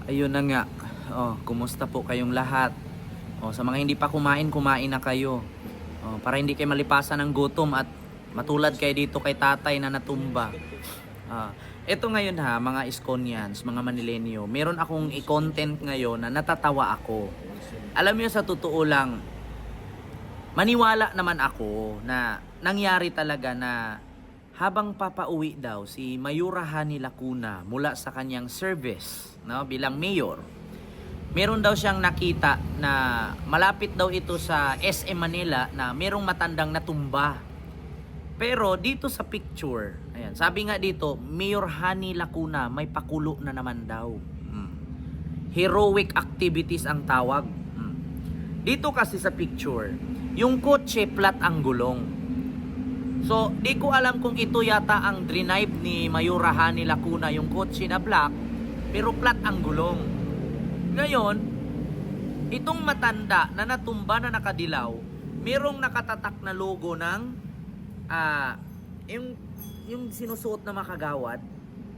Ayun na nga. Oh, kumusta po kayong lahat? Oh, sa mga hindi pa kumain, kumain na kayo. Oh, para hindi kayo malipasan ng gutom at matulad kayo dito kay tatay na natumba. Ito ngayon ha, mga Iskonians, mga Manilenyo, meron akong i-content ngayon na natatawa ako. Alam niyo sa totoo lang, maniwala naman ako na nangyari talaga na habang papauwi daw si Mayura Hani Lacuna mula sa kanyang service, no, bilang mayor, meron daw siyang nakita na malapit daw ito sa SM Manila na merong matandang natumba. Pero dito sa picture, ayan, sabi nga dito, Mayor Hani Lacuna may pakulo na naman daw. Heroic activities ang tawag. Dito kasi sa picture, yung kotse flat ang gulong. So, di ko alam kung ito yata ang drive ni Mayura Hani Lacuna, yung kotse na black, pero flat ang gulong. Ngayon, itong matanda na natumba na nakadilaw, merong nakatatak na logo ng yung sinusuot na makagawad.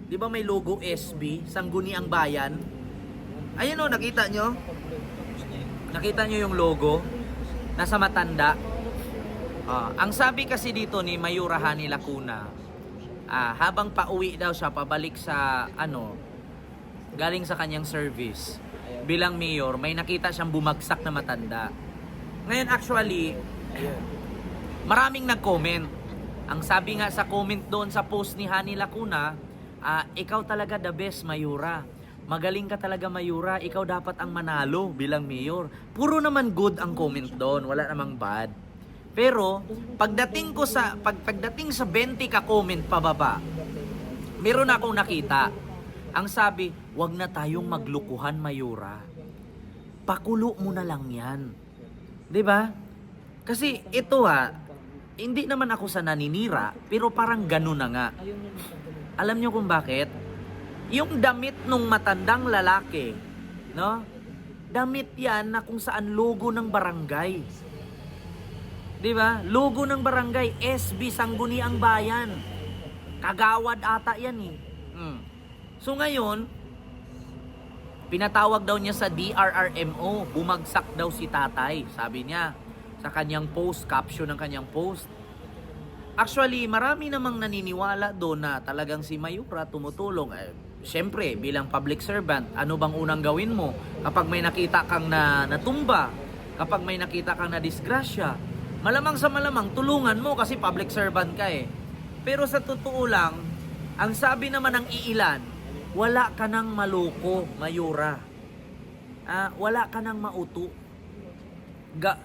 'Di ba may logo SB, Sangguniang Bayan? Ayun oh, nakita nyo? Nakita nyo yung logo? Nasa matanda. Ang sabi kasi dito ni Mayura Hani Lacuna, habang pauwi daw siya, pabalik sa galing sa kanyang service bilang mayor, may nakita siyang bumagsak na matanda. Ngayon actually, maraming nag-comment. Ang sabi nga sa comment doon sa post ni Hani Lacuna, ikaw talaga the best, Mayura. Magaling ka talaga, Mayura. Ikaw dapat ang manalo bilang mayor. Puro naman good ang comment doon, wala namang bad. Pero pagdating sa 20 ka comment pababa, meron akong nakita. Ang sabi, wag na tayong maglukuhan, Mayura. Pakulo mo na lang 'yan. 'Di ba? Kasi ito hindi naman ako sa naninira, pero parang ganun na nga. Alam nyo kung bakit? Yung damit nung matandang lalaki, no? Damit yan na kung saan logo ng barangay. 'Di ba? Logo ng barangay, SB Sangguniang Bayan. Kagawad ata yan eh. So ngayon, pinatawag daw niya sa DRRMO, bumagsak daw si tatay, sabi niya sa kanyang post, caption ng kanyang post. Actually, marami namang naniniwala doon na talagang si Mayura tumutulong. Siyempre, bilang public servant, ano bang unang gawin mo kapag may nakita kang natumba, kapag may nakita kang na disgrasya? Malamang sa malamang, tulungan mo kasi public servant ka eh. Pero sa totoo lang, ang sabi naman ng iilan, wala ka nang maloko, Mayura. Wala ka nang mauto.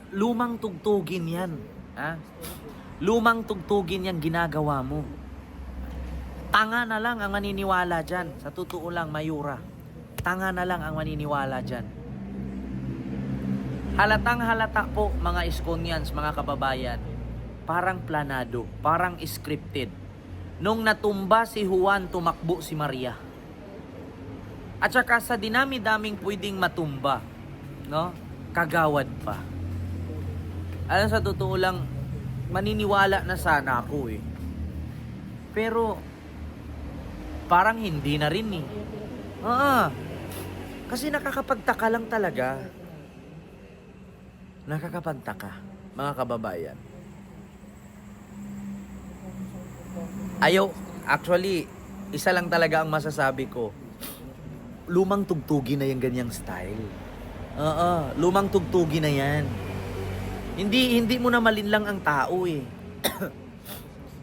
Lumang tugtugin yan. Lumang tugtugin yan ginagawa mo. Tanga na lang ang maniniwala dyan. Sa totoo lang, Mayura. Tanga na lang ang maniniwala dyan. Halatang halata po, mga Iskonians, mga kababayan. Parang planado, parang scripted. Nung natumba si Juan, tumakbo si Maria. At saka sa dinami-daming pwedeng matumba, no? Kagawad pa. Alam, sa totoo lang, maniniwala na sana ako eh. Pero, parang hindi na rin eh. Kasi nakakapagtaka lang talaga. Nakakapagtaka, mga kababayan. Actually, isa lang talaga ang masasabi ko. Lumang tugtugi na yung ganyang style. Lumang tugtugi na yan. Hindi mo na malinlang ang tao eh.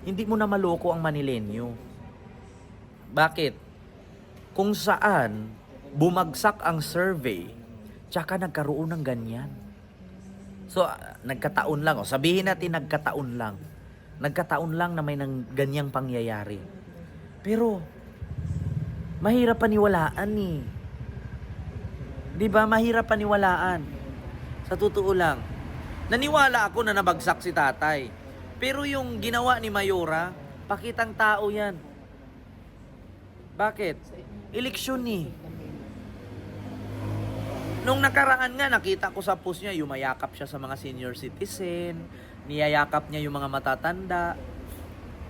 Hindi mo na maloko ang Manilenyo. Bakit? Kung saan bumagsak ang survey, tsaka nagkaroon ng ganyan. So, nagkataon lang. Sabihin natin nagkataon lang. Nagkataon lang na may ganyang pangyayari. Pero, mahirap paniwalaan eh. 'Di ba? Mahirap paniwalaan. Sa totoo lang. Naniwala ako na nabagsak si tatay. Pero yung ginawa ni Mayura, pakitang tao yan. Bakit? Eleksyon eh. Nung nakaraan nga, nakita ko sa post niya, yumayakap siya sa mga senior citizen, niyayakap niya yung mga matatanda.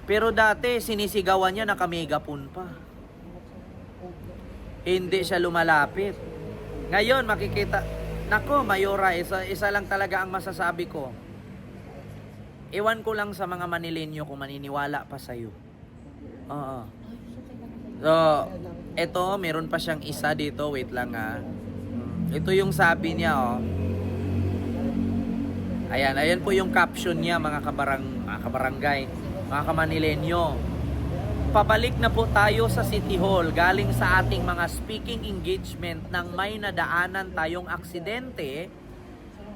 Pero dati, sinisigawan niya, naka-megapon pa. Hindi siya lumalapit. Ngayon, makikita, nako, Mayora, isa lang talaga ang masasabi ko. Iwan ko lang sa mga Manilenyo kung maniniwala pa sa'yo. Oo. So, ito, meron pa siyang isa dito. Wait lang ha. Ito yung sabi niya, oh. Ayan po yung caption niya, mga kabarangay, mga Kamanilenyo. Pabalik na po tayo sa City Hall galing sa ating mga speaking engagement nang may nadaanan tayong aksidente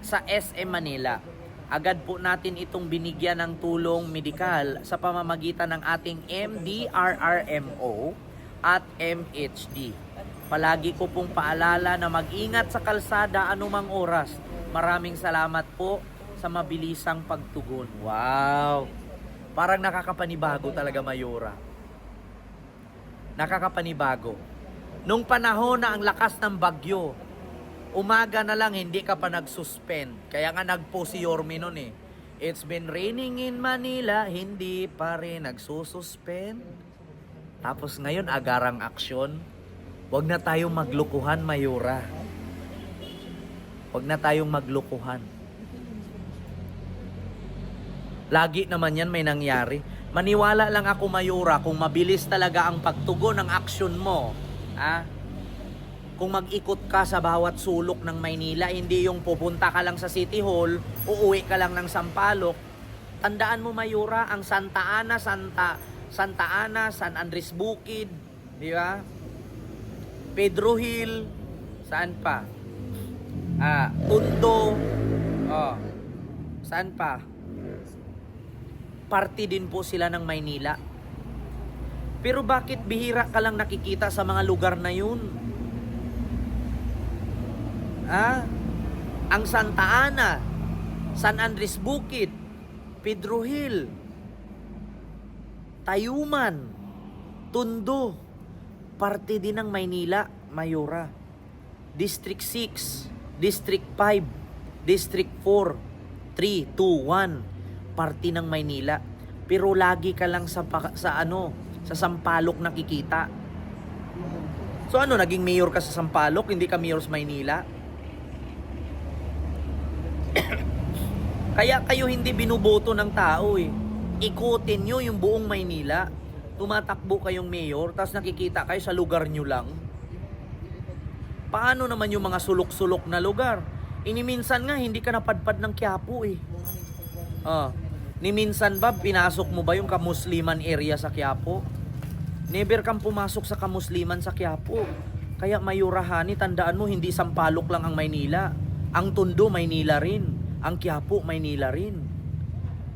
sa SM Manila. Agad po natin itong binigyan ng tulong medikal sa pamamagitan ng ating MDRRMO at MHD. Palagi ko pong paalala na mag-ingat sa kalsada anumang oras. Maraming salamat po sa mabilisang pagtugon. Wow! Parang nakakapanibago talaga, Mayora. Nakakapanibago. Nung panahon na ang lakas ng bagyo, umaga na lang hindi ka pa nag-suspend. Kaya nga nag-post si Yorme nun eh. It's been raining in Manila, hindi pa rin nagsususpend. Tapos ngayon, agarang aksyon. Huwag na tayong maglukuhan, Mayora. Huwag na tayong maglukuhan. Lagi naman yan may nangyari. Maniwala lang ako, Mayora, kung mabilis talaga ang pagtugon ng aksyon mo. Kung mag-ikot ka sa bawat sulok ng Maynila, hindi yung pupunta ka lang sa City Hall, uuwi ka lang ng Sampaloc. Tandaan mo, Mayora, ang Santa Ana, San Andres Bukid, di ba? Pedro Hill, saan pa? Tondo, saan pa? Party din po sila ng Maynila. Pero bakit bihira ka lang nakikita sa mga lugar na yun? Ang Santa Ana, San Andres Bukid, Pedro Hill, Tayuman, Tondo, parte din ng Maynila, Mayora. District 6, District 5, District 4, 3, 2, 1, parte ng Maynila. Pero lagi ka lang sa Sampaloc nakikita. So ano, naging mayor ka sa Sampaloc, hindi ka mayor sa Maynila? Kaya kayo hindi binuboto ng tao eh. Ikutin nyo yung buong Maynila. Tumatakbo kayong mayor, tapos nakikita kayo sa lugar nyo lang. Paano naman yung mga sulok-sulok na lugar? Iniminsan nga, hindi ka napadpad ng Quiapo eh. Ni minsan ba, pinasok mo ba yung Kamusliman area sa Quiapo? Never kang pumasok sa Kamusliman sa Quiapo. Kaya Mayora Hani, tandaan mo, hindi Sampaloc lang ang Maynila. Ang Tondo, Maynila rin. Ang Quiapo, Maynila rin.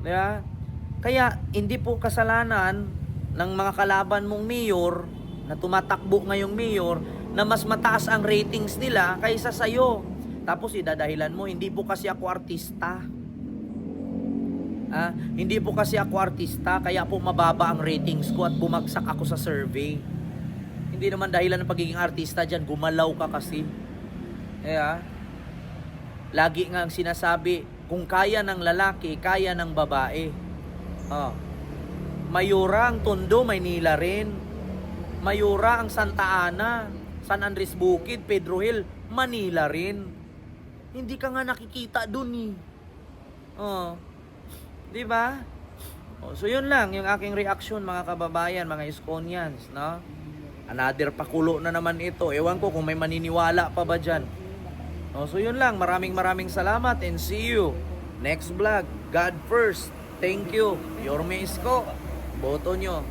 Diba? Kaya, hindi po kasalanan ng mga kalaban mong mayor, na tumatakbo ngayong mayor, na mas mataas ang ratings nila kaysa sa'yo. Tapos idadahilan mo, hindi po kasi ako artista. Hindi po kasi ako artista, kaya po mababa ang ratings ko at bumagsak ako sa survey. Hindi naman dahilan ng pagiging artista dyan, gumalaw ka kasi. Lagi nga ang sinasabi, kung kaya ng lalaki, kaya ng babae. Mayora ang Tondo, Maynila rin. Mayora ang Santa Ana, San Andres Bukid, Pedro Hill, Manila rin. Hindi ka nga nakikita dun eh. Diba? So yun lang yung aking reaction, mga kababayan, mga Iskonians, no? Another pakulo na naman ito. Ewan ko kung may maniniwala pa ba dyan. So yun lang, maraming salamat and see you next vlog. God first. Thank you. Yorme Isko. Boto nyo.